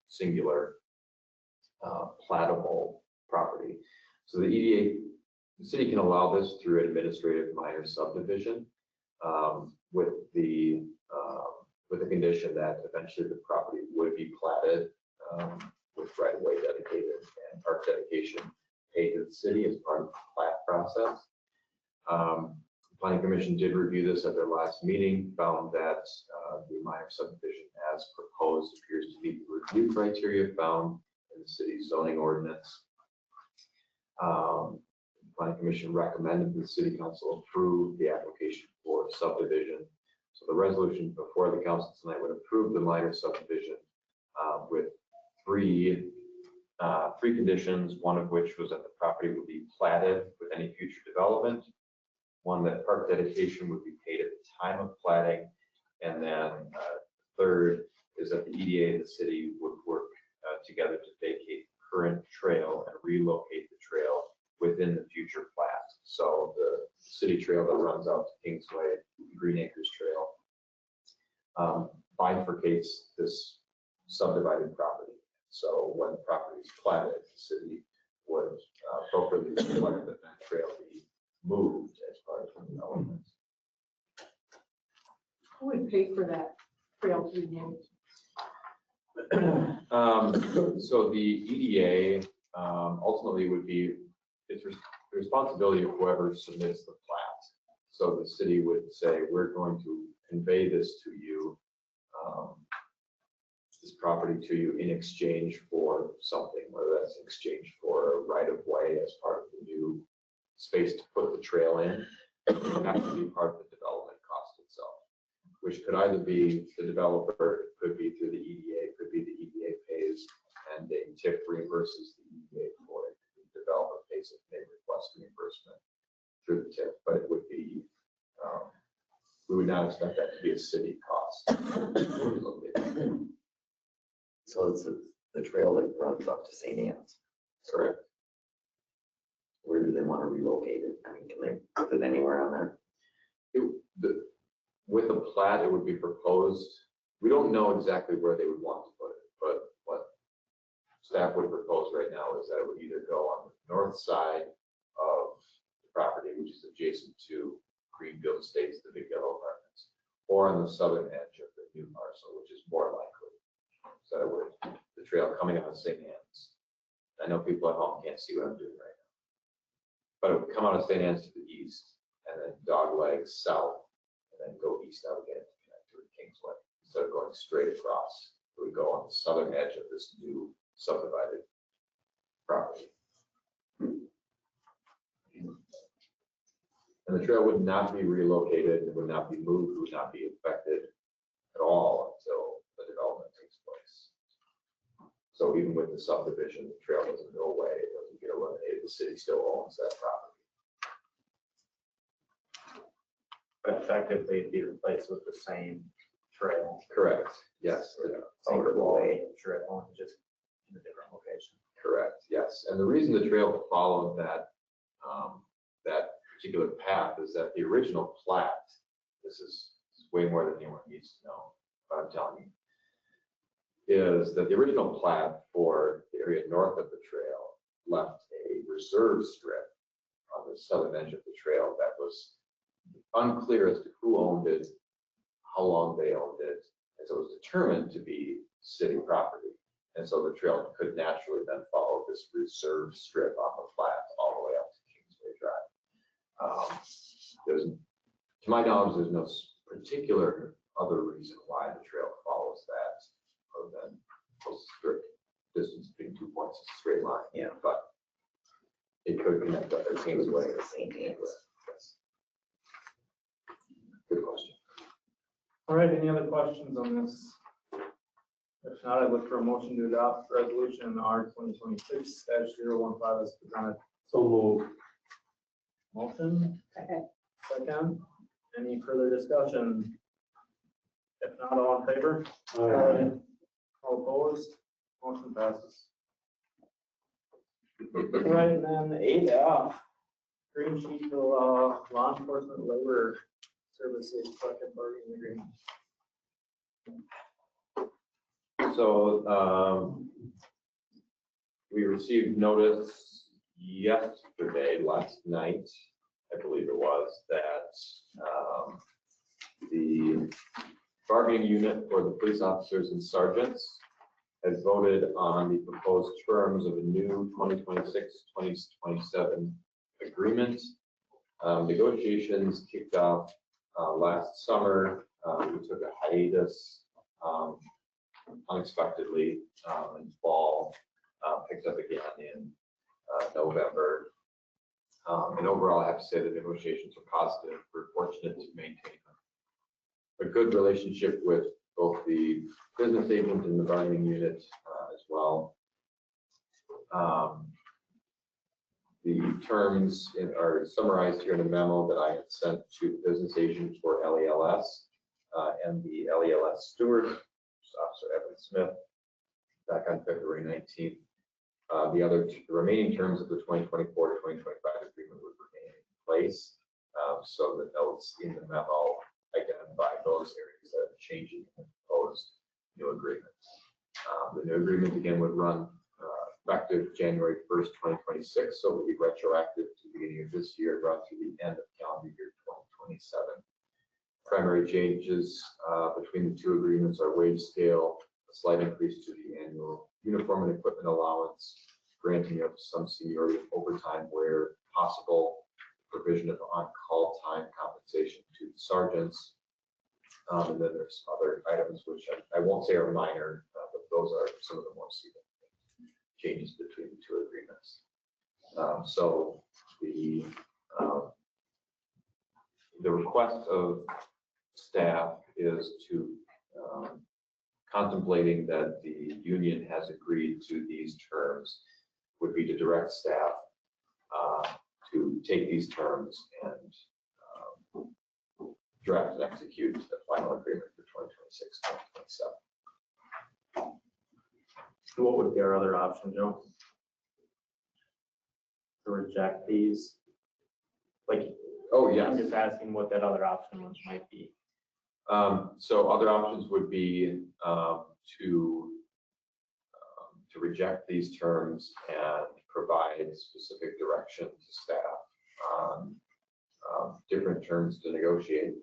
singular plattable property. So the EDA, the city can allow this through administrative minor subdivision with the condition that eventually the property would be platted with right-of-way dedicated and park dedication paid to the city as part of the plat process. The Planning Commission did review this at their last meeting, found that the minor subdivision as proposed appears to meet the review criteria found in the city's zoning ordinance. The Planning Commission recommended the City Council approve the application for subdivision. So the resolution before the council tonight would approve the minor subdivision with three conditions, one of which was that the property would be platted with any future development, one that park dedication would be paid at the time of platting, and then third is that the EDA and the city would work together to vacate the current trail and relocate the trail within the future plat. So the city trail that runs out to Kingsway, Green Acres Trail, bifurcates this subdivided property. So when the property is platted, the city would appropriately require that that trail be moved as part of the development. Who would pay for that trail to be moved? So the EDA ultimately would be, it's the responsibility of whoever submits the plat. So the city would say, we're going to convey this to you, this property to you in exchange for something, whether that's in exchange for a right of way as part of the new space to put the trail in. It has to be part of the development cost itself, which could either be the developer, it could be through the EDA, it could be the EDA pays and a TIF reimburses the EDA for it. The developer pays it, they request reimbursement through the TIF, but it would be, we would not expect that to be a city cost. So it's the trail that runs up to St. Anne's. Correct. Where do they want to relocate it? I mean, can they put it anywhere on there? With the plat, it would be proposed, we don't know exactly where they would want to put it, but what staff would propose right now is that it would either go on the north side of the property, which is adjacent to Greenfield Estates, the big yellow apartments, or on the southern edge of the new parcel, which is more likely. So that would, the trail coming out of St. Anne's. I know people at home can't see what I'm doing right now. But it would come out of St. Anne's to the east, and then dogleg south, and then go east out again to connect to Kingsway. Instead of going straight across, it would go on the southern edge of this new subdivided property. And the trail would not be relocated, it would not be moved, it would not be affected at all until the development takes place. So even with the subdivision, the trail doesn't go away, it doesn't get eliminated, the city still owns that property. But effectively, it'd be replaced with the same trail. Correct, yes. Outer wall trail, just in a different location. Correct, yes. And the reason the trail followed that, that particular path is that the original plat, this is way more than anyone needs to know, but I'm telling you, is that the original plat for the area north of the trail left a reserve strip on the southern edge of the trail that was unclear as to who owned it, how long they owned it, and so it was determined to be city property. And so the trail could naturally then follow this reserve strip on the plat all the way up to Kingsway Drive. To my knowledge, there's no particular other reason why the trail follows that, other than a strict distance between 2 points is a straight line. Yeah. But it could connect up to Kingsway. St. Anne's. Yes. Good question. All right, any other questions on this? If not, I look for a motion to adopt resolution R 2026-015 as presented. So move. Motion, Okay. second. Any further discussion? If not, all in favor? Aye. All opposed? Motion passes. All right, and then 8F, green sheet to law enforcement labor services collective bargaining agreement. So we received notice yesterday, last night, I believe it was, that the bargaining unit for the police officers and sergeants has voted on the proposed terms of a new 2026-2027 agreement. Negotiations kicked off last summer. We took a hiatus unexpectedly in fall, picked up again in November. And overall, I have to say the negotiations are positive. We're fortunate to maintain a good relationship with both the business agent and the bargaining unit as well. The terms are summarized here in a memo that I had sent to the business agent for LELS and the LELS steward, Officer Evan Smith, back on February 19th. The remaining terms of the 2024 to 2025 agreement would remain in place. So the notes in the memo identify those areas that are changing in the proposed new agreement. The new agreement again would run effective January 1st, 2026, so it will be retroactive to the beginning of this year, run through the end of calendar year 2027. Primary changes between the two agreements are wage scale, a slight increase to the annual uniform and equipment allowance, granting of some seniority overtime where possible, provision of on-call time compensation to the sergeants. And then there's other items which I won't say are minor, but those are some of the more significant changes between the two agreements. So the request of staff is to contemplating that the union has agreed to these terms would be to direct staff to take these terms and draft and execute the final agreement for 2026, 2027. What would be our other option, Joe? To reject these? Like, Oh, yes. I'm just asking what that other option might be. So other options would be to reject these terms and provide specific direction to staff on different terms to negotiate.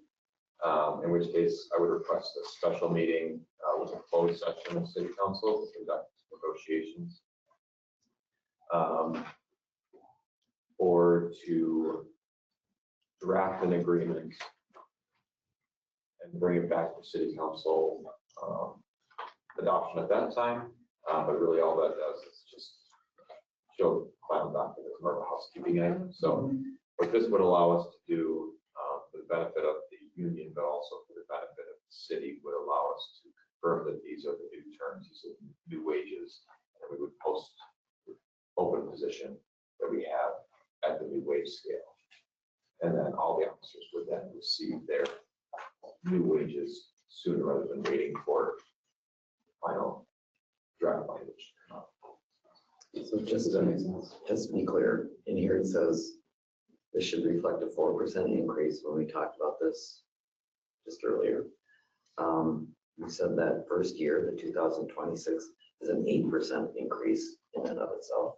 In which case, I would request a special meeting with a closed session of City Council to conduct negotiations. Or to draft an agreement and bring it back to City Council adoption at that time. But really all that does is just show the final document as more of a housekeeping item. So what this would allow us to do for the benefit of the union, but also for the benefit of the city, would allow us to confirm that these are the new terms, these are new wages, and we would post the open position that we have at the new wage scale. And then all the officers would then receive their new wages sooner rather than waiting for final draft language. So just to be clear, in here it says this should reflect a 4% increase when we talked about this just earlier. We said that first year, the 2026, is an 8% increase in and of itself.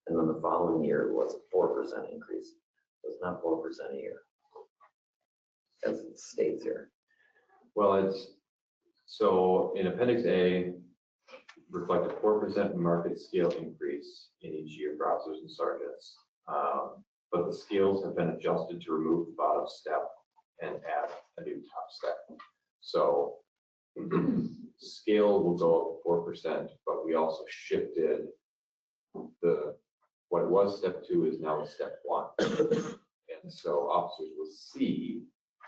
And then the following year was a 4% increase. So it's not 4% a year, as it states here. Well, it's, so in Appendix A, reflect a 4% market scale increase in each year for officers and sergeants. But the scales have been adjusted to remove the bottom step and add a new top step. So scale will go up 4%, but we also shifted what was step 2 is now step 1. And so officers will see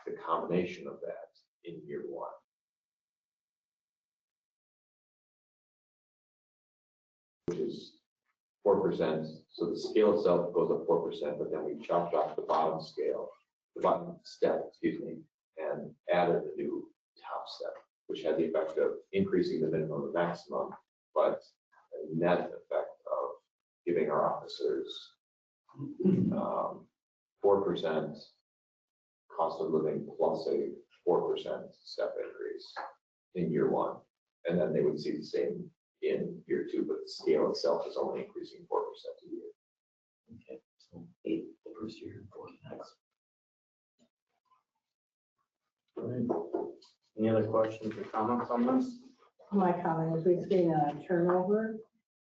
the combination of that in year 1. Which is 4%. So the scale itself goes up 4%, but then we chopped off the bottom scale, the bottom step, excuse me, and added the new top step, which had the effect of increasing the minimum and maximum, but a net effect of giving our officers 4% cost of living plus a 4% step increase in year 1. And then they would see the same in year 2, but the scale itself is only increasing 4% a year. Okay, so 8 the first year, 4 the next. Any other questions or comments on this? My comment is we've seen a turnover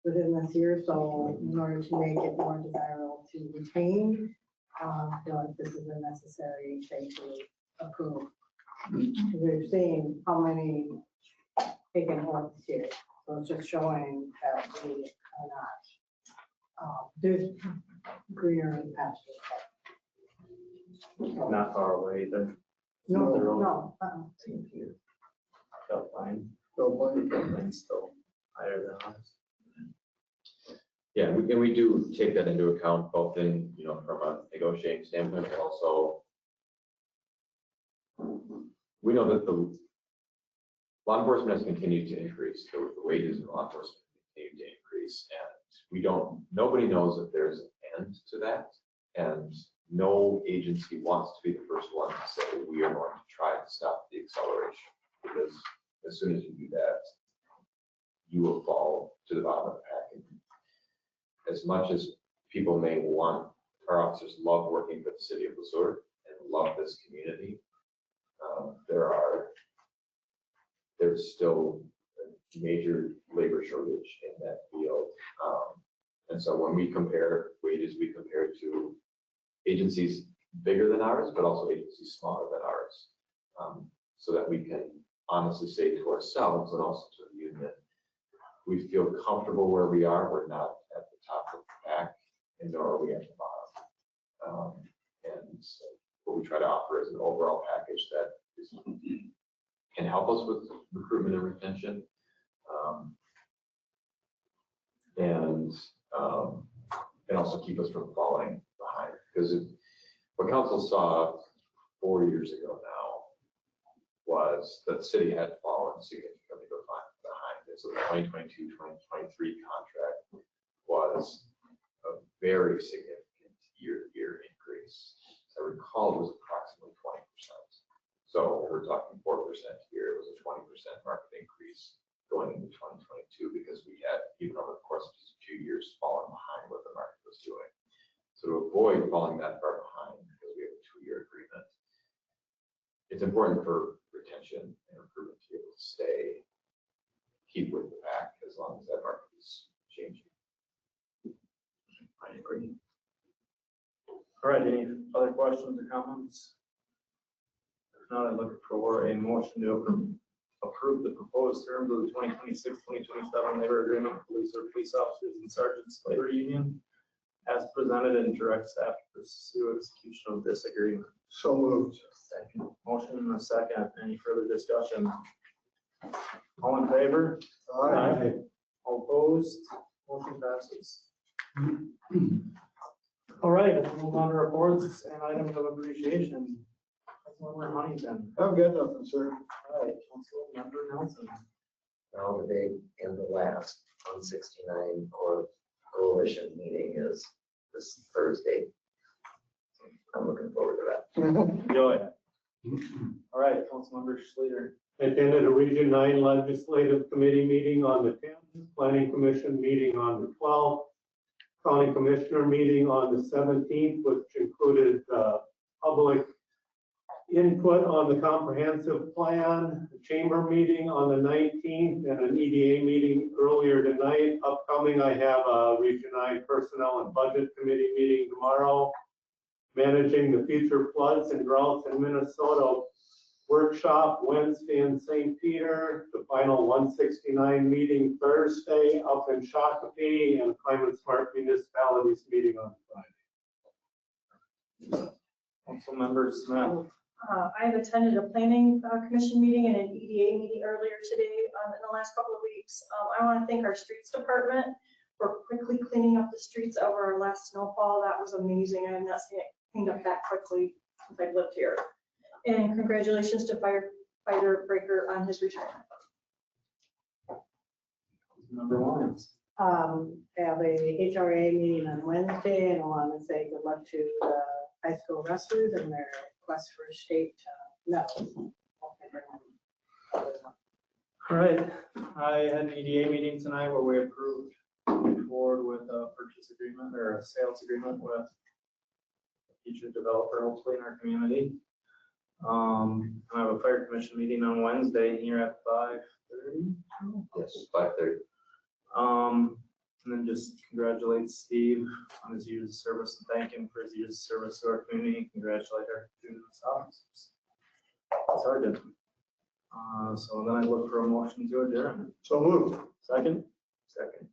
within this year, so in order to make it more desirable to retain, I feel like this is a necessary thing to approve. We've seen how many taken off here, so it's just showing that we are not. There's greener in pastures. Not far away either. No. Same here. Fine. Still higher than us. Yeah, and we do take that into account both in, from a negotiating standpoint, but also we know that the law enforcement has continued to increase. The wages in law enforcement continue to increase, and nobody knows if there's an end to that. And no agency wants to be the first one to say, we are going to try to stop the acceleration, because as soon as you do that, you will fall to the bottom of the pack. And as much as people may want, our officers love working for the city of Sueur and love this community, there's still a major labor shortage in that field. And so when we compare wages, we compare to agencies bigger than ours, but also agencies smaller than ours, so that we can honestly say to ourselves and also to the union, we feel comfortable where we are. We're not at the top of the pack, and nor are we at the bottom. And so what we try to offer is an overall package that can help us with recruitment and retention. And also keep us from falling behind. Because what council saw 4 years ago now was that the city had fallen significantly behind. And so the 2022-2023 contract was a very significant year-to-year increase. As I recall, it was approximately 20%. So we're talking 4% here. It was a 20% market increase going into 2022 because we had, even over the course of just 2 years, fallen behind what the market was doing. So to avoid falling that far behind, because we have a 2-year agreement, it's important for retention and recruitment to be able to keep with the pack as long as that market is changing. I agree. All right, any other questions or comments? If not, I'd look for a motion to approve the proposed terms of the 2026-2027 labor agreement with police officers and sergeants labor union as presented and direct staff to pursue execution of this agreement. So moved. Second. Motion and a second. Any further discussion? All in favor? Aye. All opposed? Motion passes. All right, let's move on to reports and items of appreciation. Councilmember Huntington. I've got nothing, sir. All right, Councilmember Nelson. Now the big and the last 169 coalition meeting is this Thursday. I'm looking forward to that. Enjoy. All right, Councilmember Schleter. Attended a Region 9 Legislative Committee meeting on the 10th, Planning Commission meeting on the 12th, County Commissioner meeting on the 17th, which included public input on the comprehensive plan, the chamber meeting on the 19th, and an EDA meeting earlier tonight. Upcoming, I have a Region 9 Personnel and Budget Committee meeting tomorrow. Managing the future floods and droughts in Minnesota workshop Wednesday in St. Peter, the final 169 meeting Thursday up in Shakopee, and Climate Smart Municipalities meeting on Friday. Councilmember Smith. I have attended a planning commission meeting and an EDA meeting earlier today in the last couple of weeks. I want to thank our streets department for quickly cleaning up the streets over our last snowfall. That was amazing. I have not seen it cleaned up that quickly since I've lived here. And congratulations to firefighter Breaker on his retirement. Number Williams. Have a HRA meeting on Wednesday, and I want to say good luck to the high school wrestlers and their quest for state medals. All right, I had an EDA meeting tonight where we approved moving forward with a purchase agreement or a sales agreement with a future developer, hopefully in our community. I have a fire commission meeting on Wednesday here at 5:30. Yes, 5:30. And then just congratulate Steve on his years of service and thank him for his years of service to our community. Congratulate our students officers. Sergeant. So then I look for a motion to adjourn. So moved. Second? Second.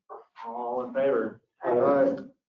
All in favor? Aye.